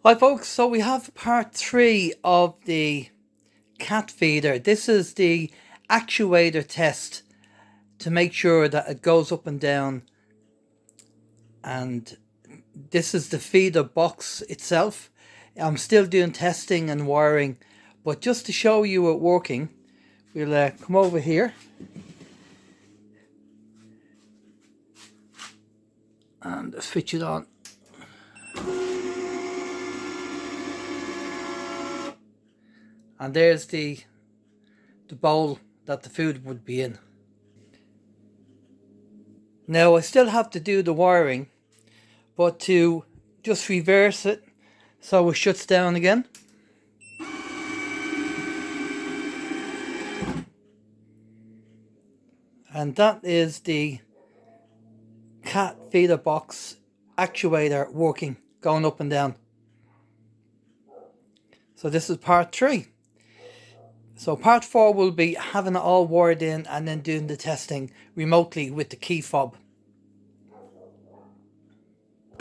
Hi folks, so we have part 3 of the cat feeder. This is the actuator test to make sure that it goes up and down, and this is the feeder box itself. I'm still doing testing and wiring, but just to show you it working, we'll come over here and switch it on. And there's the bowl that the food would be in. Now I still have to do the wiring, but to just reverse it so it shuts down again. And that is the cat feeder box actuator working, going up and down. So this is part 3. So part 4 will be having it all wired in and then doing the testing remotely with the key fob.